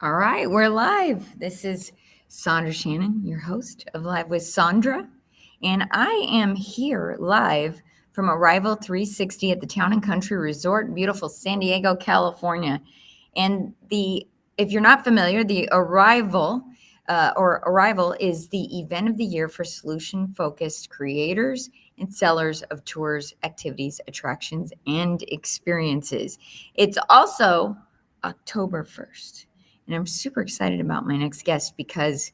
All right, we're live. This is Sondra Shannon, your host of Live with Sondra. And I am here live from Arrival 360 at the Town and Country Resort in beautiful San Diego, California. And if you're not familiar, the Arrival is the event of the year for solution-focused creators and sellers of tours, activities, attractions, and experiences. It's also October 1st. And I'm super excited about my next guest because,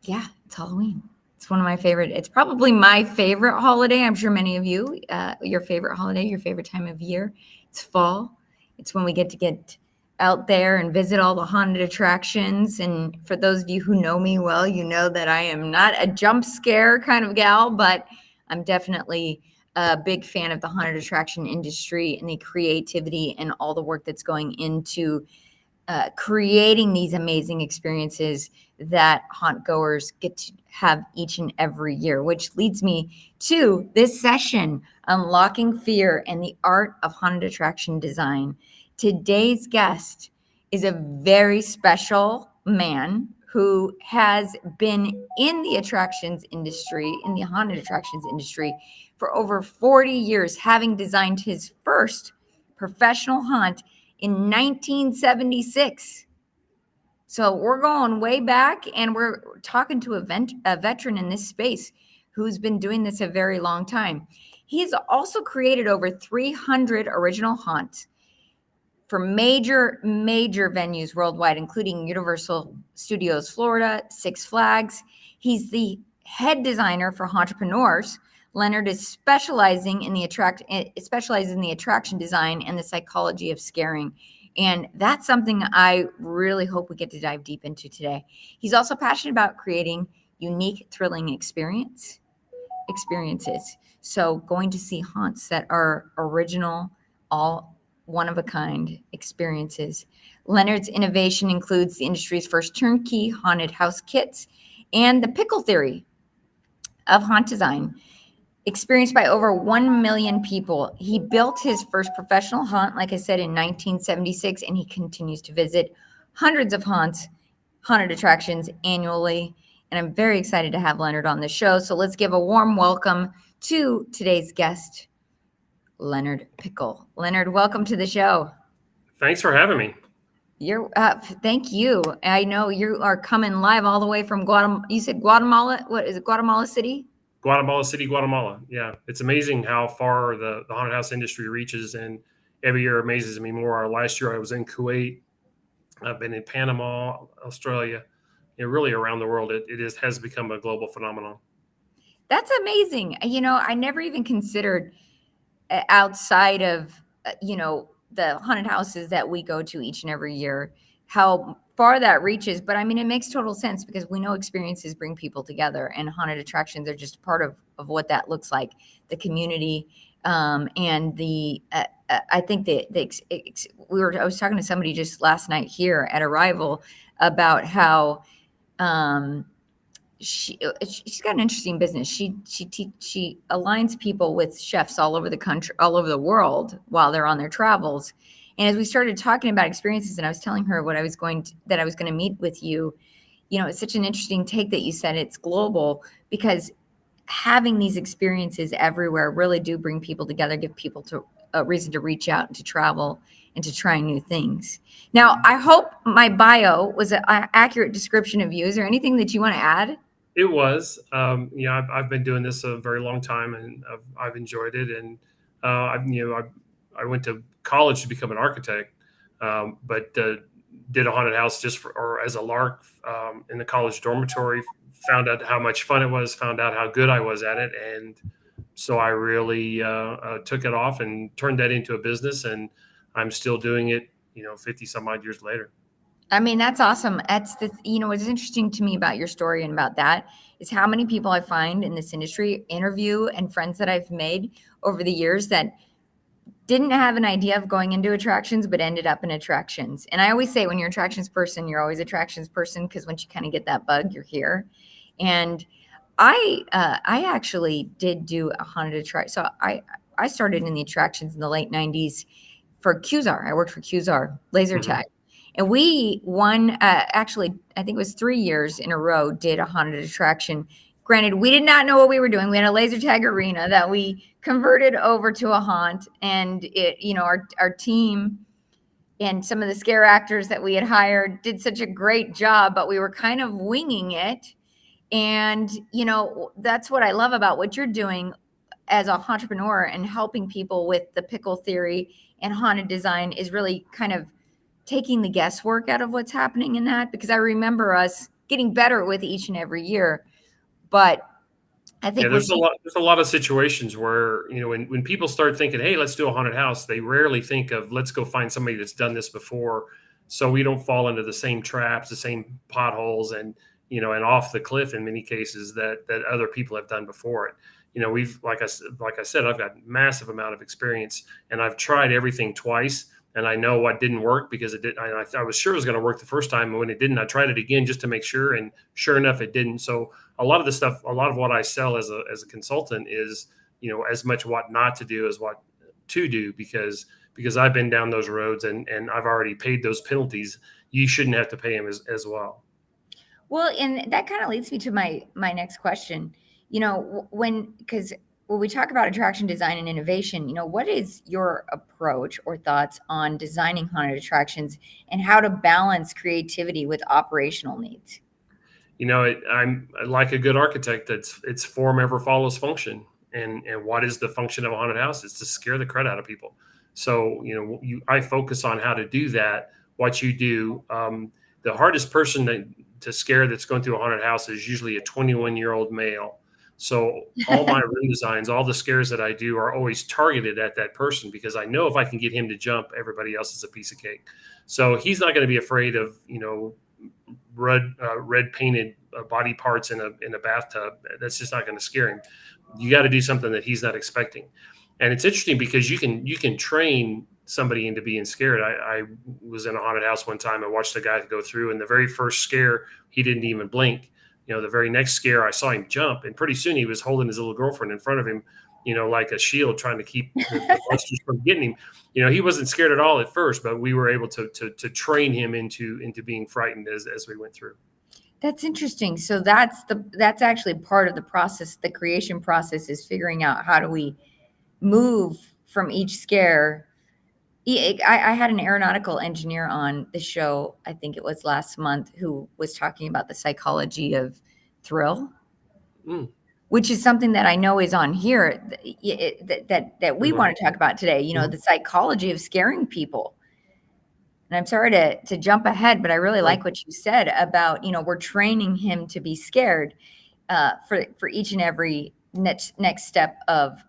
it's Halloween. It's one of my favorite. It's probably my favorite holiday. I'm sure many of you, your favorite holiday, your favorite time of year. It's fall. It's when we get out there and visit all the haunted attractions. And for those of you who know me well, you know that I am not a jump scare kind of gal, but I'm definitely a big fan of the haunted attraction industry and the creativity and all the work that's going into creating these amazing experiences that haunt goers get to have each and every year, which leads me to this session, Unlocking Fear and the Art of Haunted Attraction Design. Today's guest is a very special man who has been in the attractions industry, in the haunted attractions industry, for over 40 years, having designed his first professional haunt in 1976. So we're going way back, and we're talking to a veteran in this space who's been doing this a very long time. He's also created over 300 original haunts for major venues worldwide, including Universal Studios Florida, Six Flags. He's the head designer for Hauntrepreneurs. Leonard is specializing in the attraction design and the psychology of scaring. And that's something I really hope we get to dive deep into today. He's also passionate about creating unique, thrilling experiences. So going to see haunts that are original, all one-of-a-kind experiences. Leonard's innovation includes the industry's first turnkey haunted house kits and the Pickel Theory of haunt design, experienced by over 1 million people. He built his first professional haunt, like I said, in 1976, and he continues to visit hundreds of haunted attractions annually. And I'm very excited to have Leonard on the show. So let's give a warm welcome to today's guest, Leonard Pickel. Leonard, welcome to the show. Thanks for having me. Thank you. I know you are coming live all the way from Guatemala. You said Guatemala. What is it? Guatemala City? Guatemala City, Guatemala. Yeah, it's amazing how far the haunted house industry reaches, and every year amazes me more. Last year I was in Kuwait. I've been in Panama, Australia, really around the world. It has become a global phenomenon. That's amazing. I never even considered outside of, the haunted houses that we go to each and every year, how far that reaches. But I mean, it makes total sense because we know experiences bring people together, and haunted attractions are just part of what that looks like, the community. And I think I was talking to somebody just last night here at Arrival about how, she's got an interesting business. She aligns people with chefs all over the country, all over the world while they're on their travels. And as we started talking about experiences, and I was telling her what I was going to meet with you, it's such an interesting take that you said it's global, because having these experiences everywhere really do bring people together, give people a reason to reach out and to travel and to try new things. Now, I hope my bio was an accurate description of you. Is there anything that you want to add? It was, I've been doing this a very long time, and I've enjoyed it. And I went to college to become an architect, but did a haunted house or as a lark in the college dormitory. Found out how much fun it was. Found out how good I was at it, and so I really took it off and turned that into a business. And I'm still doing it, 50 some odd years later. I mean, that's awesome. What's interesting to me about your story and about that is how many people I find in this industry, interview and friends that I've made over the years, that didn't have an idea of going into attractions, but ended up in attractions. And I always say, when you're an attractions person, you're always an attractions person, because once you kind of get that bug, you're here. And I actually did do a haunted attraction. So I started in the attractions in the late 90s for QZAR. I worked for QZAR laser Mhm. tag, and we won. Actually, I think it was 3 years in a row. Did a haunted attraction. Granted, we did not know what we were doing. We had a laser tag arena that we converted over to a haunt, and it, our team and some of the scare actors that we had hired did such a great job, but we were kind of winging it. And, that's what I love about what you're doing as a entrepreneur and helping people with the Pickel Theory and haunted design is really kind of taking the guesswork out of what's happening in that, because I remember us getting better with each and every year. But I Yeah, think what you there's a lot of situations where, when people start thinking, "Hey, let's do a haunted house," they rarely think of, "Let's go find somebody that's done this before," so we don't fall into the same traps, the same potholes, and off the cliff in many cases that other people have done before it. We've like I said, I've got massive amount of experience, and I've tried everything twice, and I know what didn't work because it did. I was sure it was going to work the first time, and when it didn't, I tried it again just to make sure, and sure enough, it didn't. So a lot of the stuff, a lot of what I sell as a consultant is, as much what not to do as what to do, because I've been down those roads, and I've already paid those penalties. You shouldn't have to pay them as well. Well, and that kind of leads me to my next question. Because when we talk about attraction design and innovation, what is your approach or thoughts on designing haunted attractions and how to balance creativity with operational needs? I'm like a good architect. It's form ever follows function, and what is the function of a haunted house? It's to scare the crud out of people. So I focus on how to do that. What you do, the hardest person to scare that's going through a haunted house is usually a 21-year-old male. So all my room designs, all the scares that I do are always targeted at that person, because I know if I can get him to jump, everybody else is a piece of cake. So he's not going to be afraid of red painted body parts in a bathtub. That's just not going to scare him. You got to do something that he's not expecting. And it's interesting because you can train somebody into being scared. I was in a haunted house one time. I watched a guy go through, and the very first scare, he didn't even blink. The very next scare, I saw him jump, and pretty soon he was holding his little girlfriend in front of him, like a shield, trying to keep the monsters from getting him. He wasn't scared at all at first, but we were able to train him into being frightened as we went through. That's interesting. So that's actually part of the process. The creation process is figuring out how do we move from each scare. I had an aeronautical engineer on the show, I think it was last month, who was talking about the psychology of thrill, Mm. which is something that I know is on here that we Mhm. want to talk about today. Mhm. The psychology of scaring people. And I'm sorry to jump ahead, but I really Right. like what you said about, we're training him to be scared for each and every next step of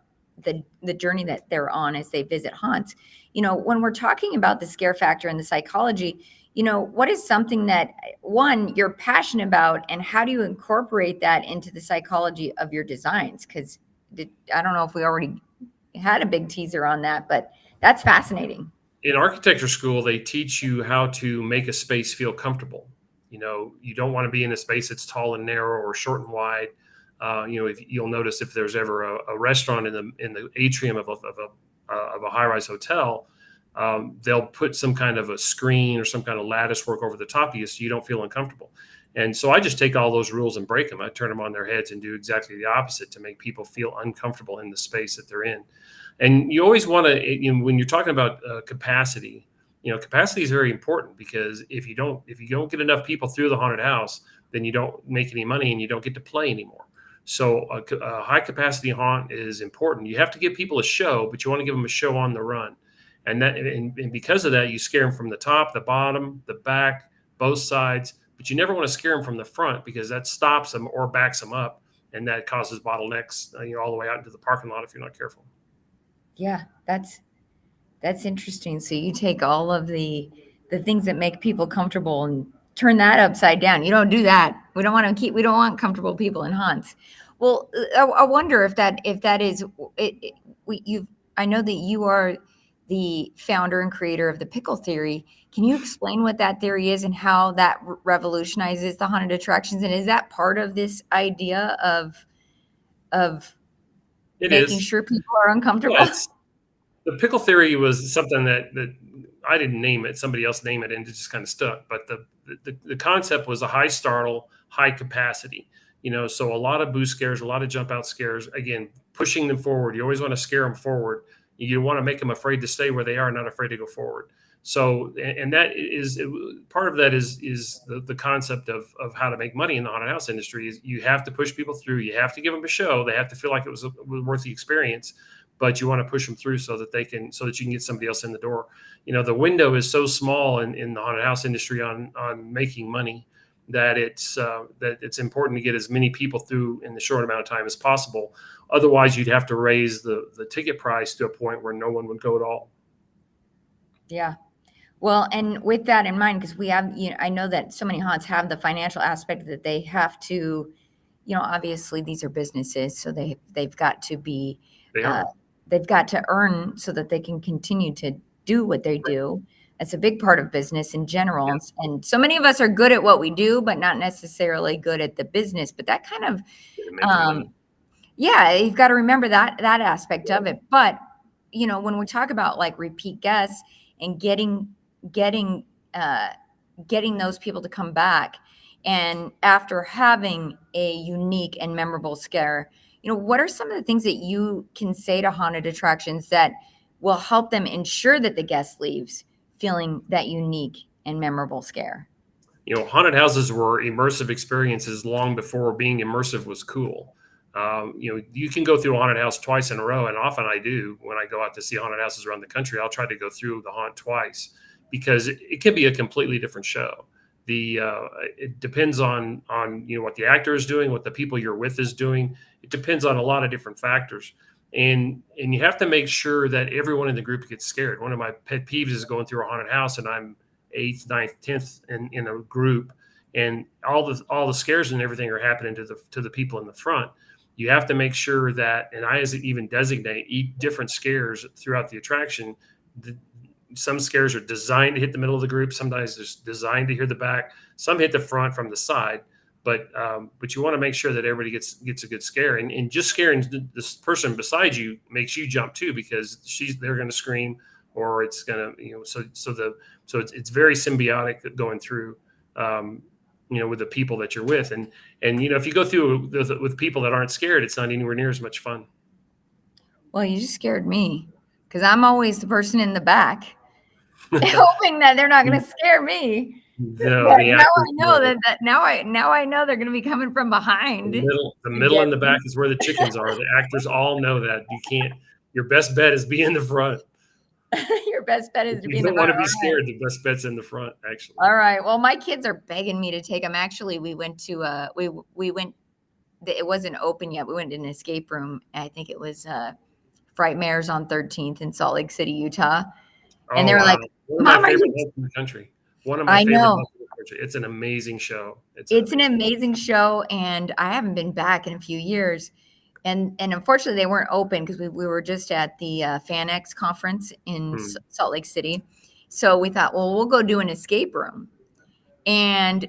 the journey that they're on as they visit haunts. When we're talking about the scare factor and the psychology, what is something that, one, you're passionate about, and how do you incorporate that into the psychology of your designs? Because I don't know if we already had a big teaser on that, but that's fascinating. In architecture school, they teach you how to make a space feel comfortable. You don't want to be in a space that's tall and narrow or short and wide. If you'll notice, if there's ever a restaurant in the atrium of a high-rise hotel, they'll put some kind of a screen or some kind of lattice work over the top of you so you don't feel uncomfortable. And so I just take all those rules and break them. I turn them on their heads and do exactly the opposite to make people feel uncomfortable in the space that they're in. And you always want to, when you're talking about capacity, capacity is very important, because if you don't get enough people through the haunted house, then you don't make any money and you don't get to play anymore. So a high capacity haunt is important. You have to give people a show, but you want to give them a show on the run. And because of that, you scare them from the top, the bottom, the back, both sides, but you never want to scare them from the front, because that stops them or backs them up. And that causes bottlenecks, all the way out into the parking lot if you're not careful. Yeah, that's interesting. So you take all of the things that make people comfortable and turn that upside down. You don't do that. We don't want comfortable people in haunts. Well, I wonder if that is it, you've I know that you are the founder and creator of the Pickel Theory. Can you explain what that theory is and how that revolutionizes the haunted attractions? And is that part of this idea of It making is. sure people are Yeah, uncomfortable? The Pickel Theory was something that I didn't name it. Somebody else named it, and it just kind of stuck. But the concept was a high startle, high capacity. So a lot of boost scares, a lot of jump out scares. Again, pushing them forward. You always want to scare them forward. You want to make them afraid to stay where they are, not afraid to go forward. So, and that is part of that is the concept of how to make money in the haunted house industry. Is you have to push people through. You have to give them a show. They have to feel like it was worth the experience, but you want to push them through so that you can get somebody else in the door. The window is so small in the haunted house industry on making money that it's important to get as many people through in the short amount of time as possible. Otherwise, you'd have to raise the ticket price to a point where no one would go at all. Yeah. Well, and with that in mind, because we have, I know that so many haunts have the financial aspect that they have to, obviously these are businesses, so they've got to be, they've got to earn so that they can continue to do what they do. It's a big part of business in general. Yeah. And so many of us are good at what we do, but not necessarily good at the business. But that kind of, you've got to remember that aspect of it. But, when we talk about like repeat guests and getting those people to come back, and after having a unique and memorable scare, what are some of the things that you can say to haunted attractions that will help them ensure that the guest leaves feeling that unique and memorable scare? Haunted houses were immersive experiences long before being immersive was cool. You can go through a haunted house twice in a row, and often I do. When I go out to see haunted houses around the country, I'll try to go through the haunt twice because it can be a completely different show. It depends on what the actor is doing, what the people you're with is doing. It depends on a lot of different factors, and you have to make sure that everyone in the group gets scared. One of my pet peeves is going through a haunted house and I'm 8th, 9th, 10th in a group, and all the scares and everything are happening to the people in the front. You have to make sure that, and I even designate different scares throughout the attraction. Some scares are designed to hit the middle of the group. Sometimes they're designed to hit the back. Some hit the front from the side. But you want to make sure that everybody gets a good scare. And just scaring this person beside you makes you jump too, because they're going to scream, or it's going to so it's very symbiotic going through. With the people that you're with, and if you go through with people that aren't scared, it's not anywhere near as much fun. Well, you just scared me because I'm always the person in the back, hoping that they're not going to scare me. No, now I know that now I know they're going to be coming from behind. The middle and the back is where the chickens are. The actors all know that. Your best bet is be in the front. Your best bet is to be in the front. You don't want to be scared. The best bet's in the front, actually. All right. Well, my kids are begging me to take them. Actually, we went to we went. It wasn't open yet. We went to an escape room. I think it was Frightmares on 13th in Salt Lake City, Utah. And they were like, "One of my favorite hosts in the country. One of my favorite hosts in the country. It's an amazing show. It's an amazing show, and I haven't been back in a few years. And unfortunately, they weren't open because we were just at the FanX conference in Salt Lake City. So we thought, well, we'll go do an escape room. And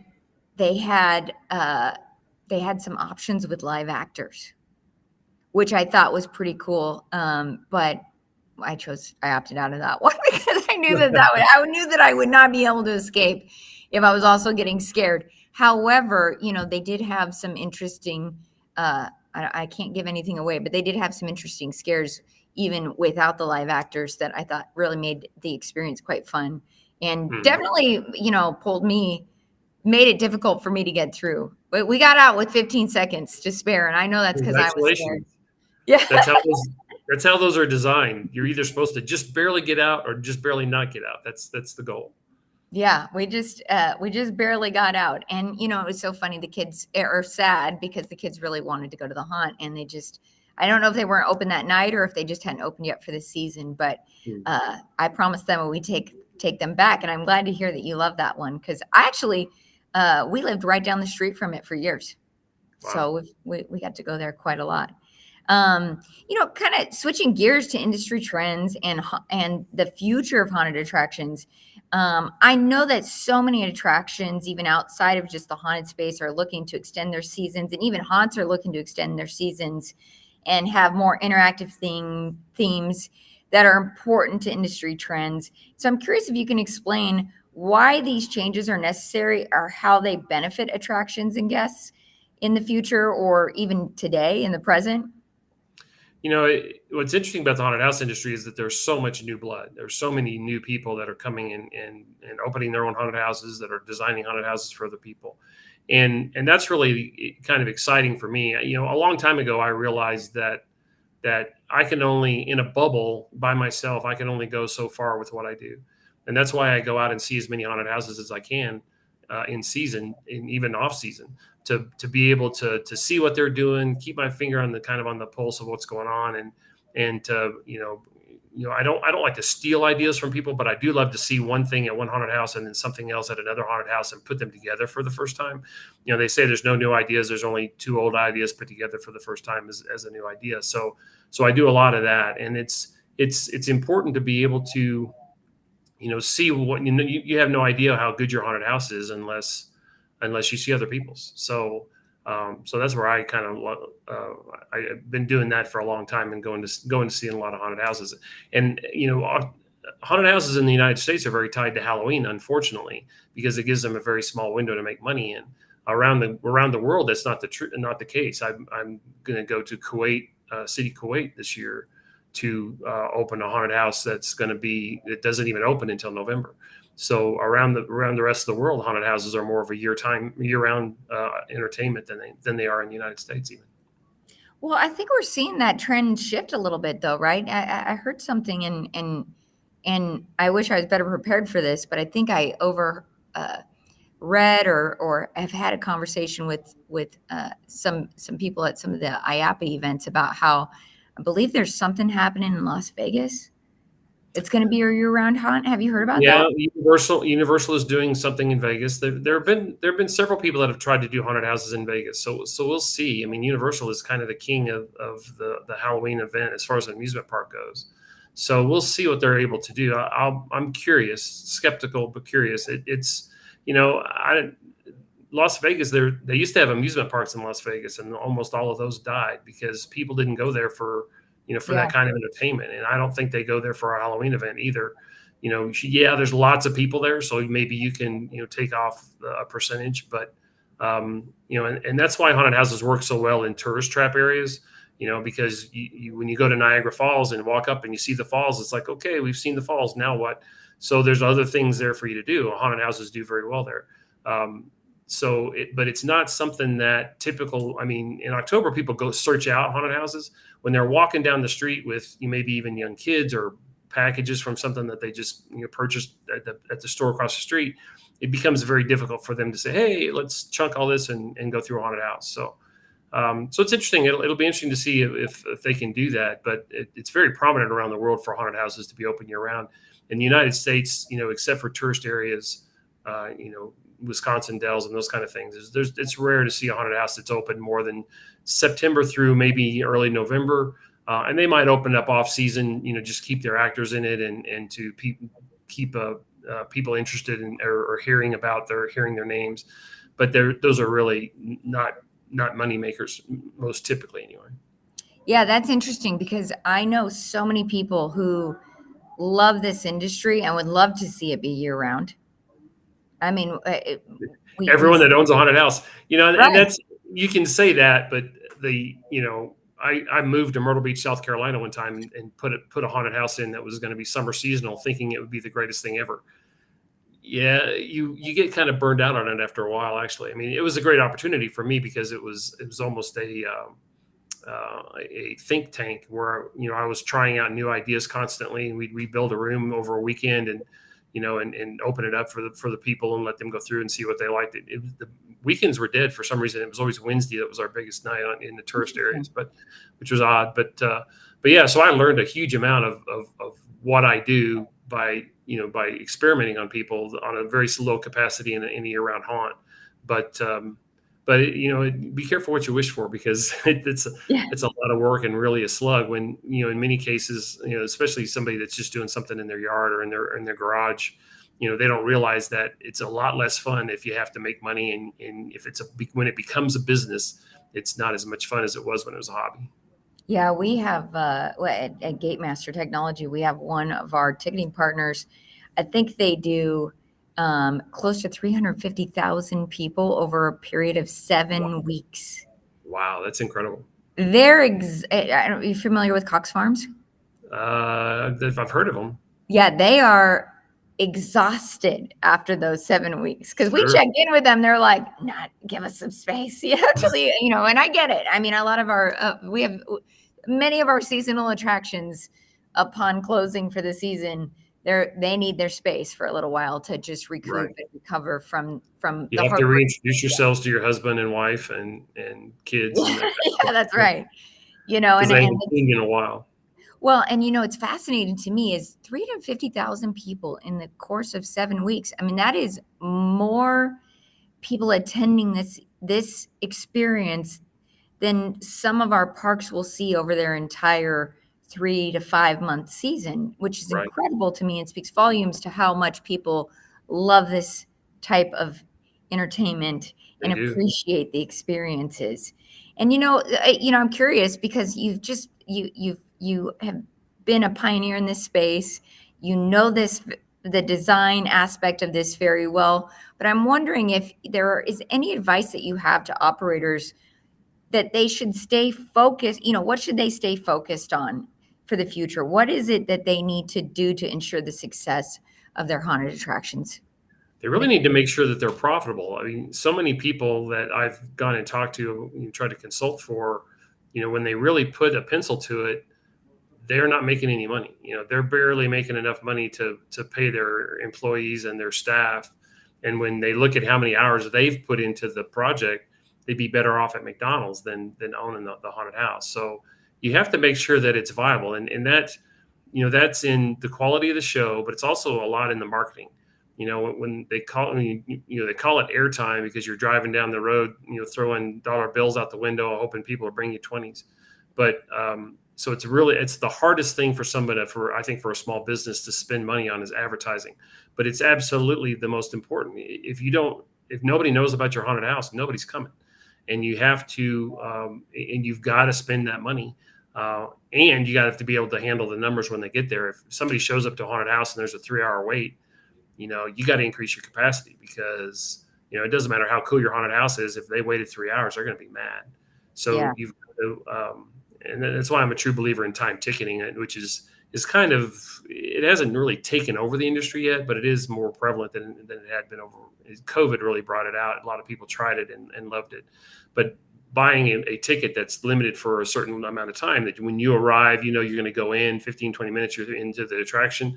they had some options with live actors, which I thought was pretty cool. But I opted out of that one because I knew I knew that I would not be able to escape if I was also getting scared. However, they did have some interesting, I can't give anything away, but they did have some interesting scares even without the live actors that I thought really made the experience quite fun, and definitely, made it difficult for me to get through. But we got out with 15 seconds to spare, and I know that's because I was scared. Yeah, that's how those are designed. You're either supposed to just barely get out or just barely not get out. That's the goal. Yeah, we just barely got out. And, it was so funny. The kids are sad because the kids really wanted to go to the haunt, and I don't know if they weren't open that night or if they just hadn't opened yet for the season, but I promised them we take them back. And I'm glad to hear that you love that one, because I actually, we lived right down the street from it for years. Wow. So we got to go there quite a lot. Kind of switching gears to industry trends and the future of haunted attractions. I know that so many attractions, even outside of just the haunted space, are looking to extend their seasons, and even haunts are looking to extend their seasons and have more interactive themes. that are important to industry trends. So I'm curious if you can explain why these changes are necessary or how they benefit attractions and guests in the future or even today in the present. What's interesting about the haunted house industry is that there's so much new blood. There's so many new people that are coming in and opening their own haunted houses, that are designing haunted houses for other people. And that's really kind of exciting for me. A long time ago, I realized that I can only, in a bubble by myself, I can only go so far with what I do. And that's why I go out and see as many haunted houses as I can in season and even off season, to be able to see what they're doing, keep my finger on the pulse of what's going on. And to, I don't like to steal ideas from people, but I do love to see one thing at one haunted house and then something else at another haunted house and put them together for the first time. They say there's no new ideas. There's only two old ideas put together for the first time as a new idea. So I do a lot of that. And it's important to be able to, see what, you have no idea how good your haunted house is unless you see other people's. So that's where I kind of I've been doing that for a long time and going to see a lot of haunted houses. And haunted houses in the United States are very tied to Halloween, unfortunately, because it gives them a very small window to make money in. Around the world, that's not the case. I'm going to go to Kuwait, city Kuwait this year to open a haunted house it doesn't even open until November. So around the rest of the world, haunted houses are more of a year-round entertainment than they are in the United States even. Well, I think we're seeing that trend shift a little bit, though, right? I heard something, and I wish I was better prepared for this, but I think I read or have had a conversation with some people at some of the IAPA events about how I believe there's something happening in Las Vegas. It's going to be a year-round haunt. Have you heard about that? Yeah, Universal is doing something in Vegas. There have been several people that have tried to do haunted houses in Vegas. So we'll see. I mean, Universal is kind of the king of the Halloween event as far as an amusement park goes. So we'll see what they're able to do. I'm curious, skeptical but curious. Las Vegas, they used to have amusement parks in Las Vegas, and almost all of those died because people didn't go there for that kind of entertainment. And I don't think they go there for a Halloween event either. There's lots of people there, so maybe you can, take off a percentage, but, and that's why haunted houses work so well in tourist trap areas, because when you go to Niagara Falls and walk up and you see the falls, it's like, okay, we've seen the falls. Now what? So there's other things there for you to do. Haunted houses do very well there. But it's not something that typical. I mean, in October, people go search out haunted houses when they're walking down the street with maybe even young kids or packages from something that they just purchased at the store across the street. It becomes very difficult for them to say, "Hey, let's chunk all this and go through a haunted house." So it's interesting. It'll be interesting to see if they can do that. But it's very prominent around the world for haunted houses to be open year round. In the United States, except for tourist areas, Wisconsin Dells and those kind of things, it's rare to see a haunted house that's open more than September through maybe early November. And they might open up off season, just keep their actors in it and to keep people interested in or hearing their names. But those are really not money makers most typically anyway. Yeah, that's interesting because I know so many people who love this industry and would love to see it be year round. I mean, everyone that owns a haunted house, right. And that's, you can say that, but I moved to Myrtle Beach, South Carolina one time and put a haunted house in that was going to be summer seasonal, thinking it would be the greatest thing ever. Yeah, you get kind of burned out on it after a while. Actually, I mean, it was a great opportunity for me because it was almost a think tank where I was trying out new ideas constantly, and we'd rebuild a room over a weekend and open it up for the people and let them go through and see what they liked. The weekends were dead for some reason. It was always Wednesday that was our biggest night in the tourist areas, which was odd. But yeah, so I learned a huge amount of what I do by experimenting on people on a very low capacity in a year-round haunt. But be careful what you wish for, because it's a lot of work and really a slug when, in many cases, especially somebody that's just doing something in their yard or in their garage, they don't realize that it's a lot less fun if you have to make money. And if when it becomes a business, it's not as much fun as it was when it was a hobby. Yeah, we have at Gate Master Technology, we have one of our ticketing partners. I think they do close to 350,000 people over a period of 7 weeks. Wow, that's incredible. Are you familiar with Cox Farms? I've heard of them. Yeah, they are exhausted after those 7 weeks because we Sure. check in with them. They're like, "Not give us some space, and I get it. I mean, a lot of our we have many of our seasonal attractions upon closing for the season. They need their space for a little while to just recoup Right. and recover from You the have to hard work. reintroduce yourselves to your husband and wife and kids and that kind of Yeah, stuff that's right. You know, because and they and haven't seen you in a while. Well, and it's fascinating to me is 350,000 people in the course of 7 weeks. I mean, that is more people attending this experience than some of our parks will see over their entire 3 to 5 month season, which is Right. incredible to me and speaks volumes to how much people love this type of entertainment They and do. appreciate the experiences. And I'm curious because you have been a pioneer in this space. You know the design aspect of this very well, but I'm wondering if there is any advice that you have to operators that they should stay focused. What should they stay focused on for the future? What is it that they need to do to ensure the success of their haunted attractions? They really need to make sure that they're profitable. I mean, so many people that I've gone and talked to and tried to consult for, when they really put a pencil to it, they're not making any money. They're barely making enough money to pay their employees and their staff. And when they look at how many hours they've put into the project, they'd be better off at McDonald's than owning the haunted house. So you have to make sure that it's viable, and that that's in the quality of the show, but it's also a lot in the marketing. When they call they call it airtime because you're driving down the road, throwing dollar bills out the window, hoping people will bring you 20s. But so it's the hardest thing for somebody, I think, for a small business to spend money on is advertising. But it's absolutely the most important. If nobody knows about your haunted house, nobody's coming, and you have to, and you've got to spend that money. And you got to be able to handle the numbers when they get there. If somebody shows up to a haunted house and there's a 3 hour wait, you got to increase your capacity because, it doesn't matter how cool your haunted house is. If they waited 3 hours, they're going to be mad. So Yeah. you've got to, and that's why I'm a true believer in time ticketing, which is kind of, it hasn't really taken over the industry yet, but it is more prevalent than it had been over. COVID really brought it out. A lot of people tried it and loved it, but buying a ticket that's limited for a certain amount of time, that when you arrive, you're going to go in 15, 20 minutes, you're into the attraction,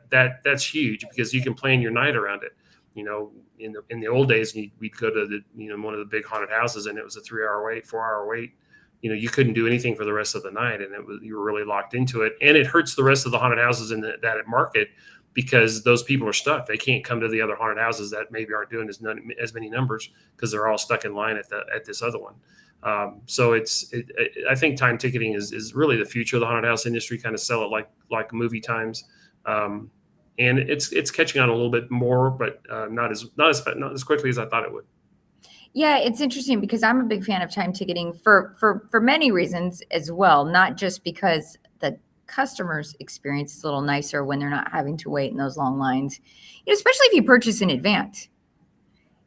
that's huge because you can plan your night around it. In the old days, we'd go to one of the big haunted houses and it was a 3 hour wait, 4 hour wait. You couldn't do anything for the rest of the night, and you were really locked into it. And it hurts the rest of the haunted houses in that market because those people are stuck. They can't come to the other haunted houses that maybe aren't doing as many numbers because they're all stuck in line at this other one. So I think time ticketing is really the future of the haunted house industry. Kind of sell it like movie times, and it's catching on a little bit more, but not as quickly as I thought it would. Yeah, it's interesting because I'm a big fan of time ticketing for many reasons as well, not just because the customer's experience is a little nicer when they're not having to wait in those long lines, especially if you purchase in advance.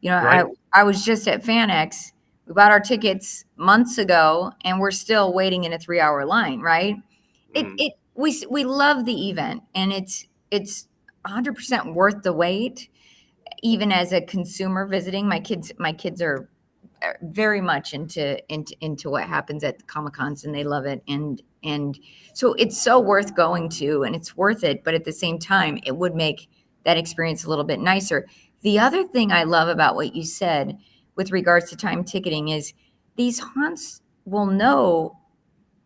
Right. I was just at FanX. We bought our tickets months ago, and we're still waiting in a 3 hour line. Right? Mm. We love the event, and it's 100% worth the wait. Even as a consumer visiting, my kids are very much into what happens at Comic Cons, and they love it, and so it's so worth going to, and it's worth it. But at the same time, it would make that experience a little bit nicer. The other thing I love about what you said with regards to time ticketing is these haunts will know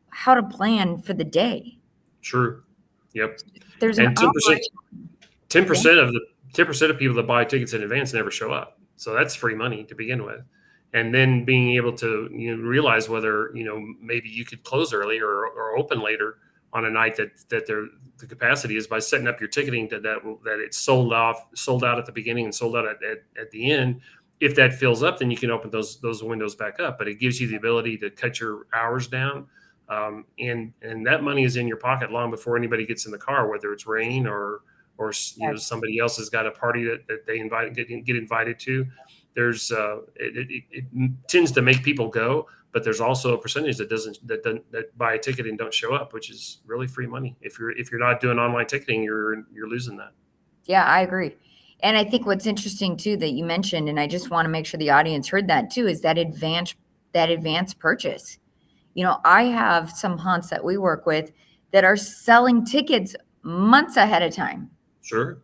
how to plan for the day. Sure. Yep. There's an And 10%, operation. ten Yeah. percent of the 10% of people that buy tickets in advance never show up. So that's free money to begin with. And then being able to realize whether maybe you could close early or open later on a night that the capacity is by setting up your ticketing that it's sold out at the beginning and sold out at the end. If that fills up, then you can open those windows back up. But it gives you the ability to cut your hours down And that money is in your pocket long before anybody gets in the car, whether it's rain or somebody else has got a party that they get invited to. There's it tends to make people go, but there's also a percentage that buy a ticket and don't show up, which is really free money. If you're not doing online ticketing, you're losing that. Yeah, I agree. And I think what's interesting too that you mentioned, and I just want to make sure the audience heard that too, is that advanced purchase. I have some haunts that we work with that are selling tickets months ahead of time. Sure.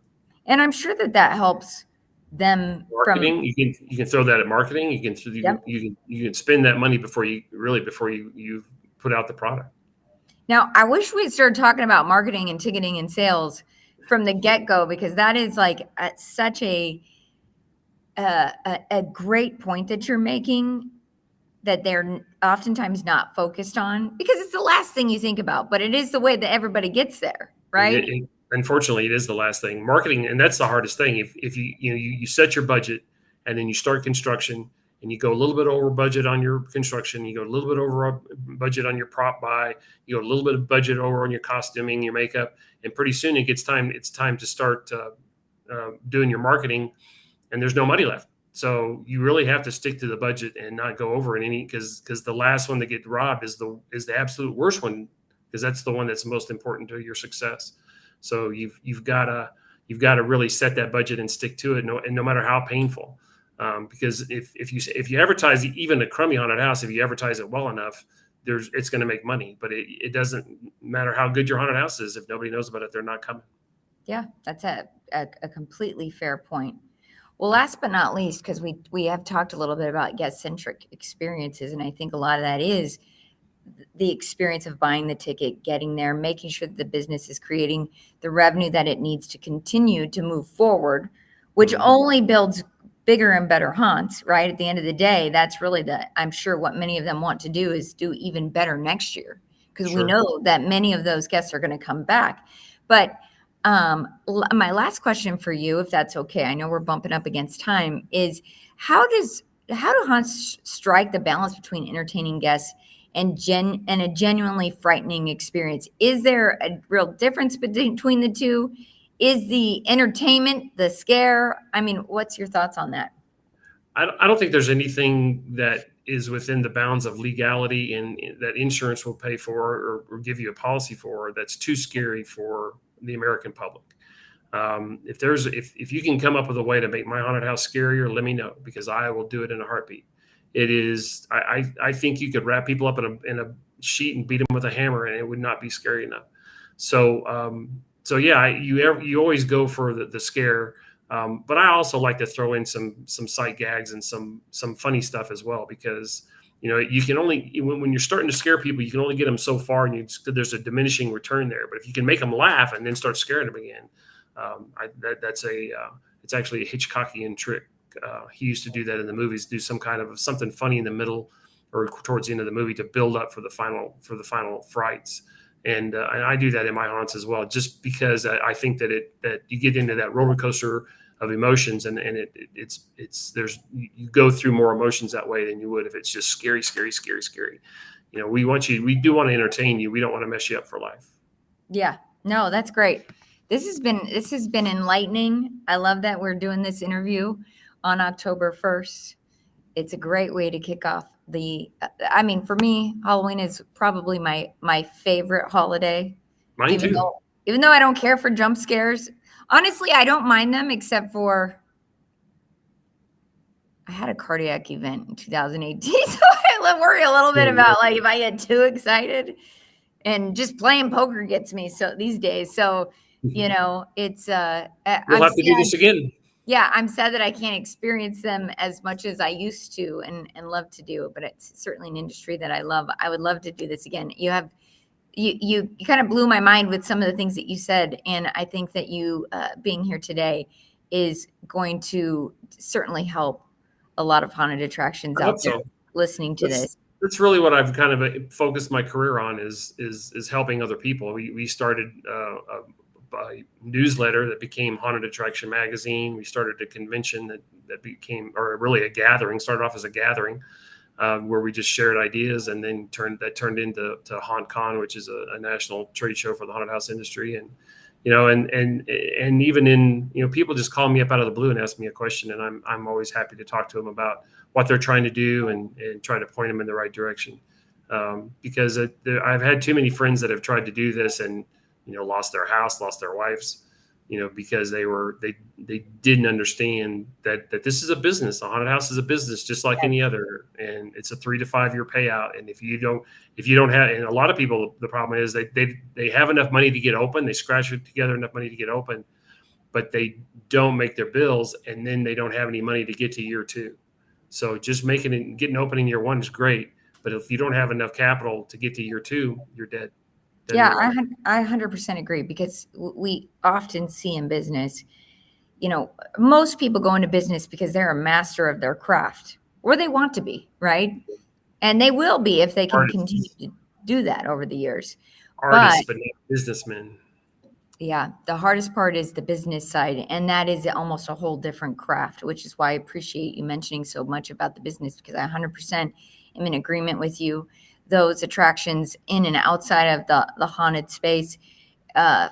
And I'm sure that helps them marketing. You can throw that at marketing. You can spend that money before you put out the product. Now, I wish we'd started talking about marketing and ticketing and sales from the get-go, because that is like such a great point that you're making, that they're oftentimes not focused on, because it's the last thing you think about, but it is the way that everybody gets there, right? Unfortunately, it is the last thing. Marketing, and that's the hardest thing. If you set your budget and then you start construction and you go a little bit over budget on your construction, you go a little bit over budget on your prop buy, you go a little bit of budget over on your costuming, your makeup, and pretty soon it's time to start doing your marketing, and there's no money left. So you really have to stick to the budget and not go over in any, because the last one that gets robbed is the absolute worst one, because that's the one that's most important to your success. So you've got to really set that budget and stick to it, no matter how painful. Because if you advertise even a crummy haunted house, if you advertise it well enough, it's going to make money. But it doesn't matter how good your haunted house is. If nobody knows about it, they're not coming. Yeah, that's a completely fair point. Well, last but not least, because we have talked a little bit about guest-centric experiences, and I think a lot of that is the experience of buying the ticket, getting there, making sure that the business is creating the revenue that it needs to continue to move forward, which only builds bigger and better haunts, right? At the end of the day, that's really I'm sure what many of them want to do is do even better next year, because we know that many of those guests are going to come back. But my last question for you, if that's okay, I know we're bumping up against time, is how do haunts strike the balance between entertaining guests and a genuinely frightening experience? Is there a real difference between the two? Is the entertainment the scare? I mean, what's your thoughts on that? I don't think there's anything that is within the bounds of legality and that insurance will pay for or give you a policy for that's too scary for the American public. If you can come up with a way to make my haunted house scarier, let me know, because I will do it in a heartbeat. It is, I think you could wrap people up in a sheet and beat them with a hammer and it would not be scary enough. So yeah, you always go for the scare. But I also like to throw in some sight gags and some funny stuff as well, because you can only, when you're starting to scare people, you can only get them so far, and there's a diminishing return there. But if you can make them laugh and then start scaring them again, it's actually a Hitchcockian trick. He used to do that in the movies, do some kind of something funny in the middle or towards the end of the movie to build up for the final frights. And I do that in my haunts as well, just because I think that you get into that roller coaster of emotions, and you go through more emotions that way than you would if it's just scary. We do want to entertain you. We don't want to mess you up for life. Yeah, no, that's great. This has been enlightening. I love that we're doing this interview on October 1st. It's a great way to kick off for me, Halloween is probably my favorite holiday. Mine too. Even though I don't care for jump scares. Honestly, I don't mind them, except for I had a cardiac event in 2018, so I worry a little bit about if I get too excited, and just playing poker gets me so these days. So, it's we'll have to do this again. Yeah, I'm sad that I can't experience them as much as I used to and love to do, but it's certainly an industry that I love. I would love to do this again. You kind of blew my mind with some of the things that you said, and I think that you being here today is going to certainly help a lot of haunted attractions out there listening to this. That's really what I've kind of focused my career on is helping other people. We started a newsletter that became Haunted Attraction Magazine. We started a convention that became, or really a gathering, started off as a gathering. where we just shared ideas, and then turned into HauntCon, which is a national trade show for the haunted house industry. And and even in, people just call me up out of the blue and ask me a question, and I'm always happy to talk to them about what they're trying to do and try to point them in the right direction. Because I've had too many friends that have tried to do this and lost their house, lost their wives, because they didn't understand that this is a business. A haunted house is a business just like any other, and it's a 3 to 5 year payout. And if you don't have, and a lot of people, the problem is they have enough money to get open, they scratch it together enough money to get open, but they don't make their bills, and then they don't have any money to get to year 2. So just getting open in year 1 is great, but if you don't have enough capital to get to year 2, you're dead. Yeah, I 100% agree, because we often see in business, most people go into business because they're a master of their craft, or they want to be, right? And they will be if they can continue to do that over the years. Artists, but not businessmen. Yeah, the hardest part is the business side, and that is almost a whole different craft, which is why I appreciate you mentioning so much about the business, because I 100% am in agreement with you. Those attractions in and outside of the haunted space,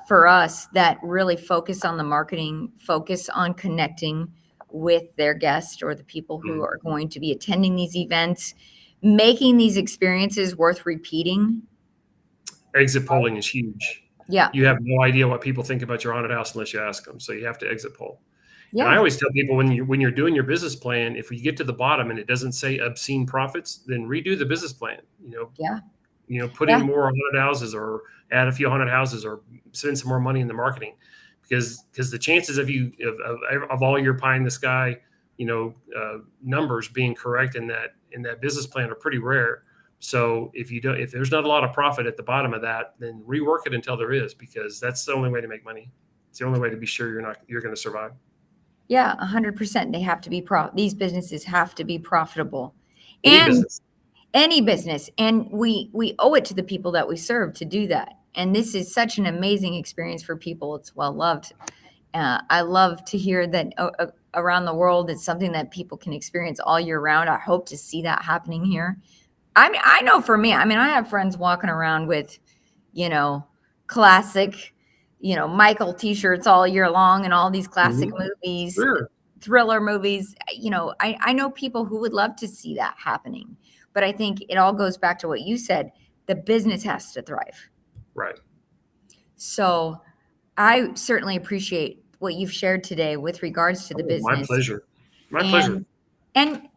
for us, that really focus on the marketing, focus on connecting with their guests or the people who are going to be attending these events, making these experiences worth repeating. Exit polling is huge. Yeah. You have no idea what people think about your haunted house unless you ask them. So you have to exit poll. Yeah. And I always tell people, when you're doing your business plan, if you get to the bottom and it doesn't say obscene profits, then redo the business plan. Put in more haunted houses, or add a few haunted houses, or spend some more money in the marketing, because the chances of all your pie in the sky, numbers being correct in that business plan are pretty rare. So if there's not a lot of profit at the bottom of that, then rework it until there is, because that's the only way to make money. It's the only way to be sure you're going to survive. Yeah, 100%. They have to be these businesses have to be profitable. Any business. And we owe it to the people that we serve to do that. And this is such an amazing experience for people. It's well loved. I love to hear that around the world, it's something that people can experience all year round. I hope to see that happening here. I know for me, I have friends walking around with, classic, Michael t-shirts all year long, and all these classic movies, Sure. thriller movies. I know people who would love to see that happening, but I think it all goes back to what you said. The business has to thrive. Right. So I certainly appreciate what you've shared today with regards to the business. My pleasure. My pleasure. And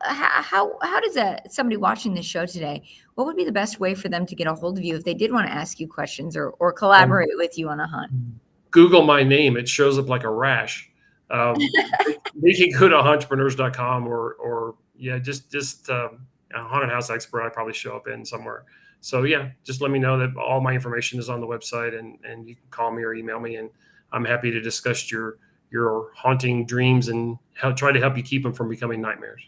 how does somebody watching this show today, what would be the best way for them to get a hold of you if they did want to ask you questions or collaborate with you on a hunt? Google my name. It shows up like a rash. They can go to hauntrepreneurs.com or just a haunted house expert. I probably show up in somewhere. So just let me know that all my information is on the website, and you can call me or email me, and I'm happy to discuss your haunting dreams and try to help you keep them from becoming nightmares.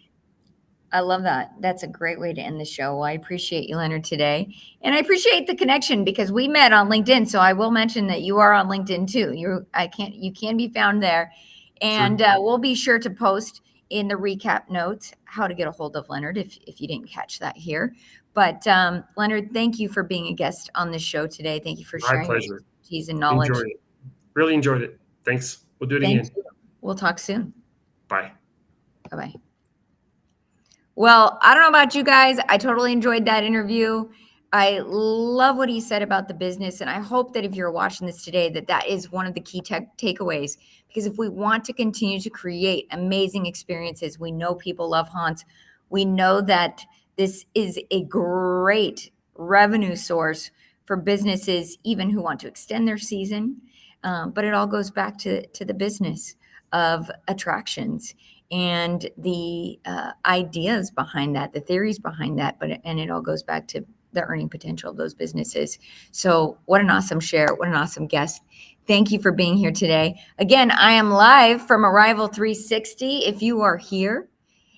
I love that. That's a great way to end the show. Well, I appreciate you, Leonard, today. And I appreciate the connection, because we met on LinkedIn. So I will mention that you are on LinkedIn too. You can be found there. And we'll be sure to post in the recap notes how to get a hold of Leonard if you didn't catch that here. But Leonard, thank you for being a guest on the show today. Thank you for sharing your expertise and knowledge. Really enjoyed it. Thanks. We'll do it again. We'll talk soon. Bye. Bye-bye. Well, I don't know about you guys. I totally enjoyed that interview. I love what he said about the business. And I hope that if you're watching this today, that is one of the key takeaways. Because if we want to continue to create amazing experiences, we know people love haunts. We know that this is a great revenue source for businesses, even who want to extend their season. But it all goes back to the business of attractions and the ideas behind that, the theories behind that. And it all goes back to the earning potential of those businesses. So what an awesome share. What an awesome guest. Thank you for being here today. Again, I am live from Arrival 360. If you are here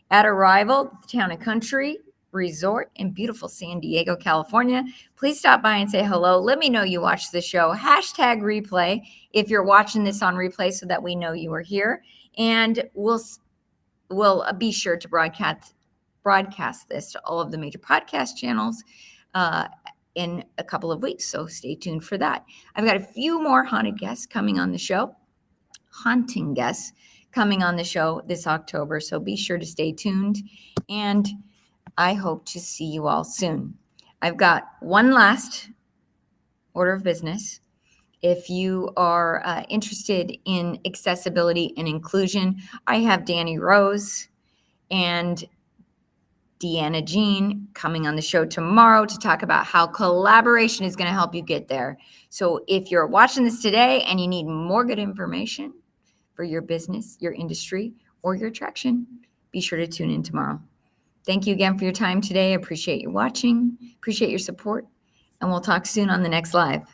at Arrival, Town and Country Resort in beautiful San Diego, California, please stop by and say hello. Let me know you watched the show. Hashtag replay if you're watching this on replay, so that we know you are here. And we'll be sure to broadcast broadcast this to all of the major podcast channels in a couple of weeks. So stay tuned for that. I've got a few more haunting guests coming on the show this October. So be sure to stay tuned. And I hope to see you all soon. I've got one last order of business. If you are interested in accessibility and inclusion, I have Danny Rose and Deanna Jean coming on the show tomorrow to talk about how collaboration is going to help you get there. So if you're watching this today and you need more good information for your business, your industry, or your attraction, be sure to tune in tomorrow. Thank you again for your time today. I appreciate you watching, appreciate your support, and we'll talk soon on the next live.